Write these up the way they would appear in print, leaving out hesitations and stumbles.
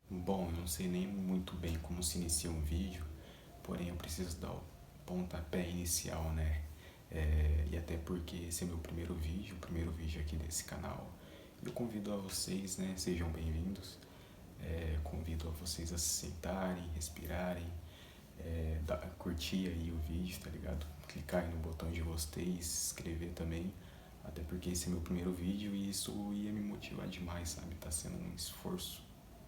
Bom, eu não sei nem muito bem como se inicia um vídeo, porém eu preciso dar o pontapé inicial, né? E até porque esse é meu primeiro vídeo, o primeiro vídeo aqui desse canal. Eu convido a vocês, né? Sejam bem-vindos. Convido a vocês a se sentarem, respirarem, curtir aí o vídeo, tá ligado? Clicar aí no botão de gostei, se inscrever também. Até porque esse é meu primeiro vídeo e isso ia me motivar demais, sabe? Tá sendo um esforço.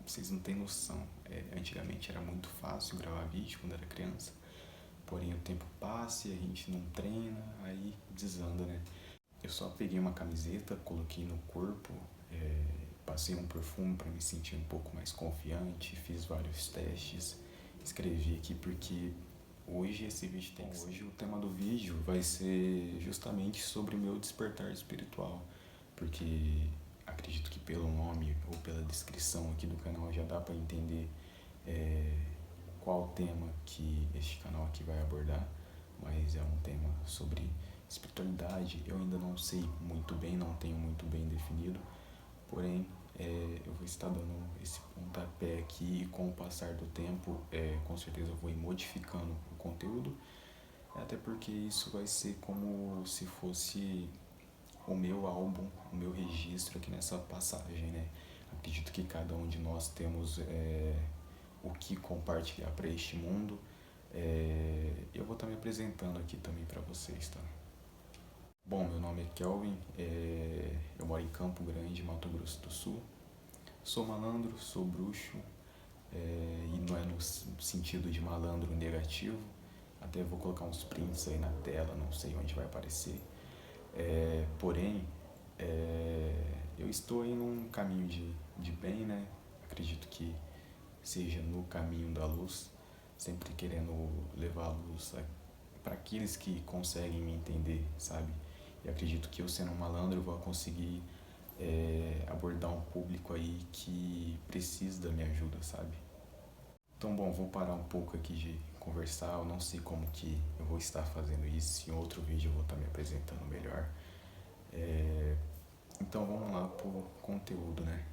Vocês não têm noção. Antigamente era muito fácil gravar vídeo quando era criança. Porém o tempo passa e a gente não treina, aí desanda, né? Eu só peguei uma camiseta, coloquei no corpo, passei um perfume para me sentir um pouco mais confiante, fiz vários testes, escrevi aqui porque hoje esse vídeo tem que ser. Hoje o tema do vídeo vai ser justamente sobre o meu despertar espiritual, porque acredito que pelo nome ou pela descrição aqui do canal já dá para entender qual tema que este canal aqui vai abordar, mas é um tema sobre espiritualidade. Eu ainda não sei muito bem, não tenho muito bem definido, porém eu vou estar dando esse pontapé aqui e com o passar do tempo, com certeza eu vou ir modificando o conteúdo, até porque isso vai ser como se fosse o meu álbum, o meu registro aqui nessa passagem, né? Acredito que cada um de nós temos o que compartilhar para este mundo. Eu vou estar me apresentando aqui também para vocês, tá? Bom, meu nome é Kelvin, eu moro em Campo Grande, Mato Grosso do Sul. Sou malandro, sou bruxo, e não é no sentido de malandro negativo. Até vou colocar uns prints aí na tela, não sei onde vai aparecer. Porém, eu estou em um caminho de bem, né? Acredito que seja no caminho da luz, sempre querendo levar a luz para aqueles que conseguem me entender, sabe? E acredito que eu sendo um malandro eu vou conseguir abordar um público aí que precisa da minha ajuda, sabe? Então, bom, vou parar um pouco aqui de conversar, eu não sei como que eu vou estar fazendo isso, em outro vídeo eu vou estar me apresentando melhor. Então vamos lá pro conteúdo, né?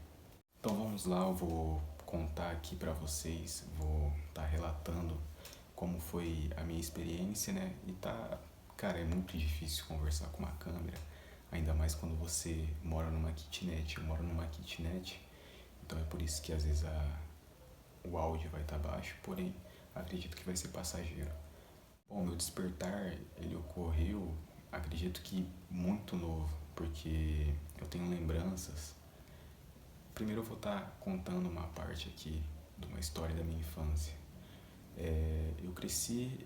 Então vamos lá, eu vou contar aqui pra vocês, vou estar relatando como foi a minha experiência, né? Cara, é muito difícil conversar com uma câmera, ainda mais quando você mora numa kitnet. Eu moro numa kitnet, então é por isso que às vezes o áudio vai estar baixo, porém acredito que vai ser passageiro. Bom, meu despertar, ele ocorreu, acredito que muito novo, porque eu tenho lembranças. Primeiro eu vou estar contando uma parte aqui de uma história da minha infância. Eu cresci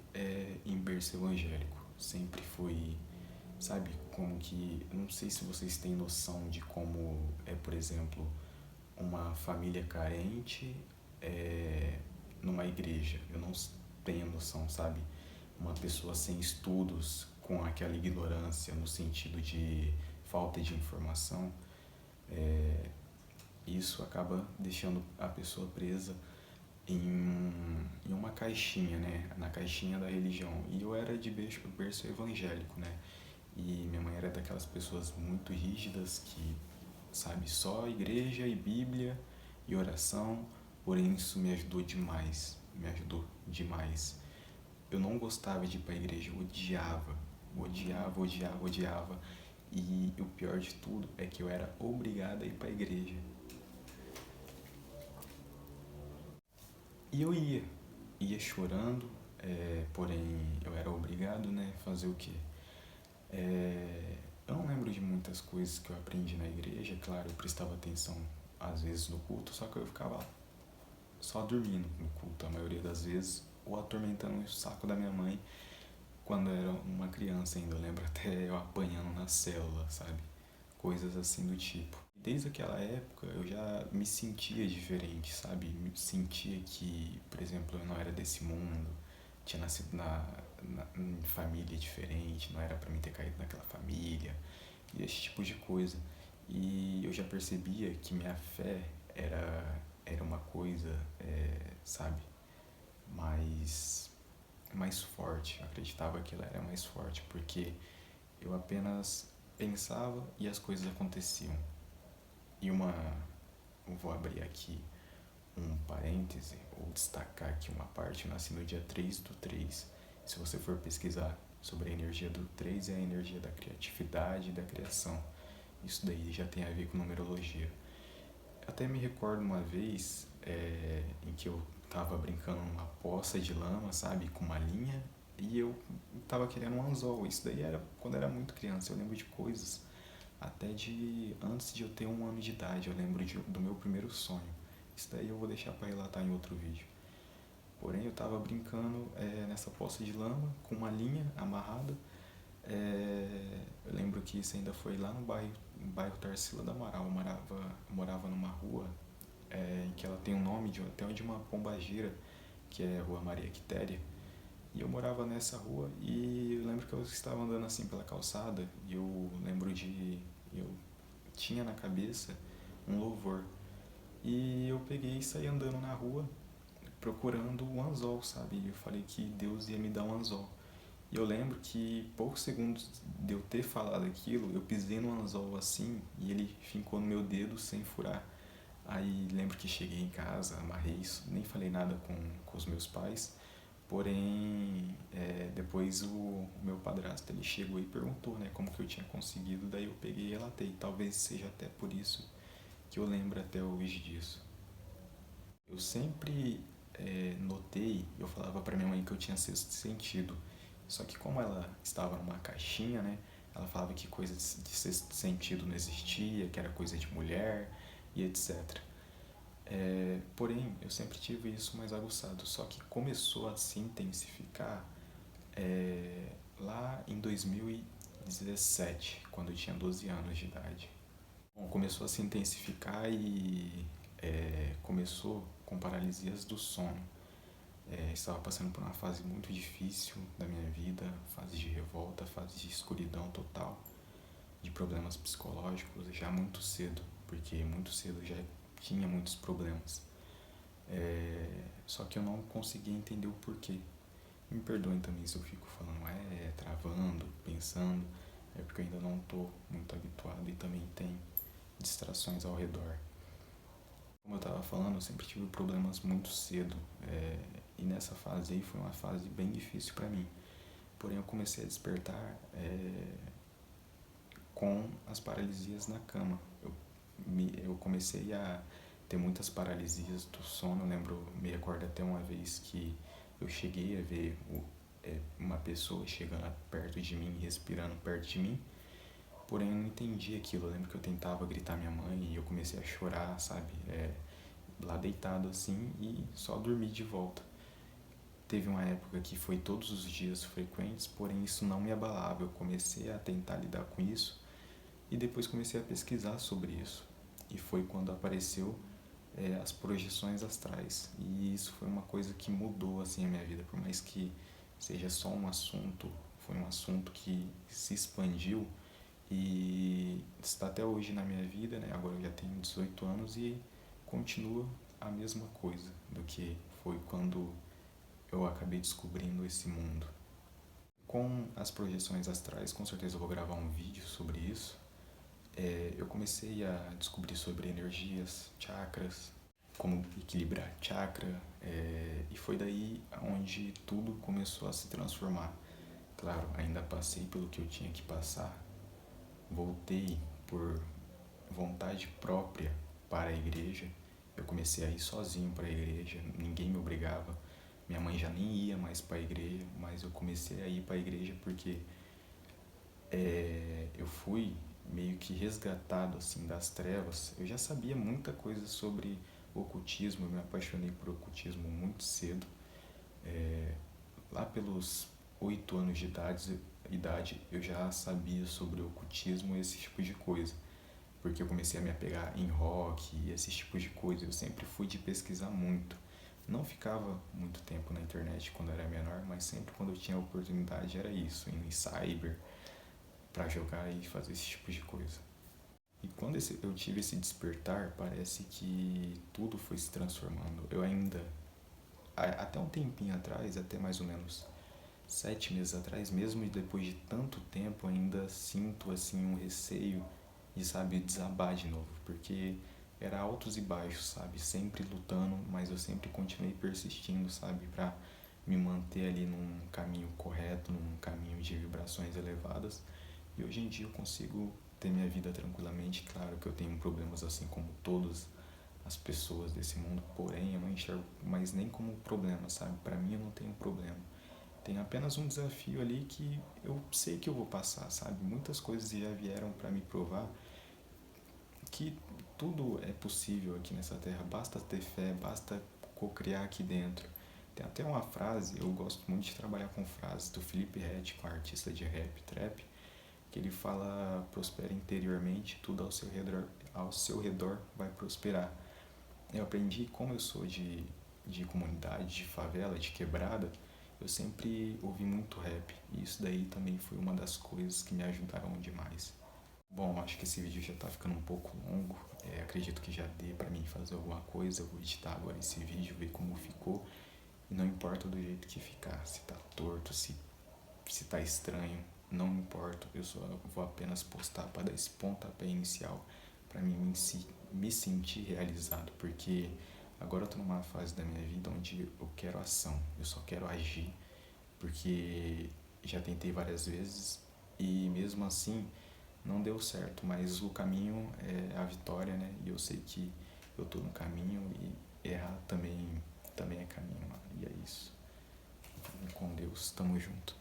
em berço evangélico, sempre fui, sabe, como que, não sei se vocês têm noção de como por exemplo, uma família carente numa igreja. Eu não tenho noção, sabe? Uma pessoa sem estudos, com aquela ignorância no sentido de falta de informação, isso acaba deixando a pessoa presa em uma caixinha, né? Na caixinha da religião. E eu era de berço evangélico, né? E minha mãe era daquelas pessoas muito rígidas que, sabe, só igreja e Bíblia e oração. Porém, isso me ajudou demais. Me ajudou demais. Eu não gostava de ir pra igreja, eu odiava. Odiava, odiava, odiava. E o pior de tudo é que eu era obrigado a ir pra igreja. E eu ia chorando, porém eu era obrigado, né? Fazer o quê? Eu não lembro de muitas coisas que eu aprendi na igreja, claro, eu prestava atenção às vezes no culto, só que eu ficava só dormindo no culto, a maioria das vezes, ou atormentando o saco da minha mãe quando eu era uma criança ainda. Eu lembro até eu apanhando na célula, sabe? Coisas assim do tipo. Desde aquela época eu já me sentia diferente, sabe? Me sentia que, por exemplo, eu não era desse mundo, tinha nascido em família diferente, não era pra mim ter caído naquela família, e esse tipo de coisa. E eu já percebia que minha fé era uma coisa, sabe, mais, mais forte. Eu acreditava que ela era mais forte, porque eu apenas pensava e as coisas aconteciam. E eu vou abrir aqui um parêntese ou destacar aqui uma parte, eu nasci no dia 3/3. Se você for pesquisar sobre a energia do 3, é a energia da criatividade e da criação. Isso daí já tem a ver com numerologia. Até me recordo uma vez em que eu tava brincando numa poça de lama, sabe, com uma linha, e eu tava querendo um anzol. Isso daí era quando eu era muito criança. Eu lembro de coisas até de antes de eu ter 1 ano de idade. Eu lembro do meu primeiro sonho. Isso daí eu vou deixar para relatar em outro vídeo. Porém, eu tava brincando nessa poça de lama com uma linha amarrada. Eu lembro que isso ainda foi lá no bairro Tarsila do Amaral. Eu morava numa rua em que ela tem um nome até de uma pombagira, que é Rua Maria Quitéria. E eu morava nessa rua e eu lembro que eu estava andando assim pela calçada e eu lembro eu tinha na cabeça um louvor. E eu peguei e saí andando na rua procurando um anzol, sabe? E eu falei que Deus ia me dar um anzol. E eu lembro que poucos segundos de eu ter falado aquilo, eu pisei no anzol assim e ele fincou no meu dedo sem furar. Aí lembro que cheguei em casa, amarrei isso, nem falei nada com os meus pais. Porém, depois o meu padrasto ele chegou e perguntou, né, como que eu tinha conseguido. Daí eu peguei e relatei. Talvez seja até por isso que eu lembro até hoje disso. Eu sempre notei, eu falava para minha mãe que eu tinha sexto sentido. Só que como ela estava numa caixinha, né, ela falava que coisa de sexto sentido não existia, que era coisa de mulher e etc. Porém, eu sempre tive isso mais aguçado, só que começou a se intensificar lá em 2017, quando eu tinha 12 anos de idade. Bom, começou a se intensificar e começou com paralisias do sono. Estava passando por uma fase muito difícil da minha vida, fase de revolta, fase de escuridão total, de problemas psicológicos já muito cedo, porque muito cedo já tinha muitos problemas. Só que eu não conseguia entender o porquê. Me perdoem também se eu fico falando travando, pensando, porque eu ainda não estou muito habituado e também tem distrações ao redor. Como eu estava falando, eu sempre tive problemas muito cedo, e nessa fase aí foi uma fase bem difícil para mim. Porém, eu comecei a despertar com as paralisias na cama. Eu comecei a ter muitas paralisias do sono. Me recordo até uma vez que eu cheguei a ver uma pessoa chegando perto de mim, respirando perto de mim, porém eu não entendi aquilo. Eu lembro que eu tentava gritar minha mãe e eu comecei a chorar, sabe? Lá deitado assim e só dormi de volta. Teve uma época que foi todos os dias frequentes, porém isso não me abalava. Eu comecei a tentar lidar com isso e depois comecei a pesquisar sobre isso. E foi quando apareceu as projeções astrais. E isso foi uma coisa que mudou assim a minha vida, por mais que seja só um assunto, foi um assunto que se expandiu e está até hoje na minha vida, né? Agora eu já tenho 18 anos e continua a mesma coisa do que foi quando eu acabei descobrindo esse mundo. Com as projeções astrais, com certeza eu vou gravar um vídeo sobre isso. Eu comecei a descobrir sobre energias, chakras, como equilibrar chakra, e foi daí onde tudo começou a se transformar. Claro, ainda passei pelo que eu tinha que passar, voltei por vontade própria para a igreja. Eu comecei a ir sozinho para a igreja, ninguém me obrigava. Minha mãe já nem ia mais para a igreja, mas eu comecei a ir para a igreja porque eu fui meio que resgatado assim das trevas. Eu já sabia muita coisa sobre ocultismo, eu me apaixonei por ocultismo muito cedo. Lá pelos 8 anos de idade eu já sabia sobre ocultismo e esse tipo de coisa, porque eu comecei a me apegar em rock e esses tipos de coisa. Eu sempre fui de pesquisar muito. Não ficava muito tempo na internet quando eu era menor, mas sempre quando eu tinha oportunidade era isso, indo em cyber para jogar e fazer esse tipo de coisa. E quando eu tive esse despertar, parece que tudo foi se transformando. Eu ainda, até um tempinho atrás, até mais ou menos 7 meses atrás, mesmo depois de tanto tempo, ainda sinto assim um receio de, sabe, desabar de novo, porque era altos e baixos, sabe? Sempre lutando, mas eu sempre continuei persistindo, sabe? Pra me manter ali num caminho correto, num caminho de vibrações elevadas. E hoje em dia eu consigo ter minha vida tranquilamente. Claro que eu tenho problemas assim como todas as pessoas desse mundo, porém eu não enxergo mais nem como problema, sabe? Pra mim eu não tenho problema. Tem apenas um desafio ali que eu sei que eu vou passar, sabe? Muitas coisas já vieram para me provar que tudo é possível aqui nessa terra, basta ter fé, basta co-criar aqui dentro. Tem até uma frase, eu gosto muito de trabalhar com frases do Felipe Ret, um artista de rap, trap, que ele fala: prospera interiormente, tudo ao seu redor vai prosperar. Eu aprendi, como eu sou de comunidade, de favela, de quebrada, eu sempre ouvi muito rap. E isso daí também foi uma das coisas que me ajudaram demais. Bom, acho que esse vídeo já tá ficando um pouco longo. Acredito que já dê pra mim fazer alguma coisa. Eu vou editar agora esse vídeo, ver como ficou. E não importa do jeito que ficar, se tá torto, se tá estranho, não importa. Eu só vou apenas postar para dar esse pontapé inicial para mim me sentir realizado, porque agora eu tô numa fase da minha vida onde eu quero ação, eu só quero agir, porque já tentei várias vezes e mesmo assim não deu certo, mas o caminho é a vitória, né? E eu sei que eu tô no caminho e errar também é caminho, e é isso. Com Deus, tamo junto.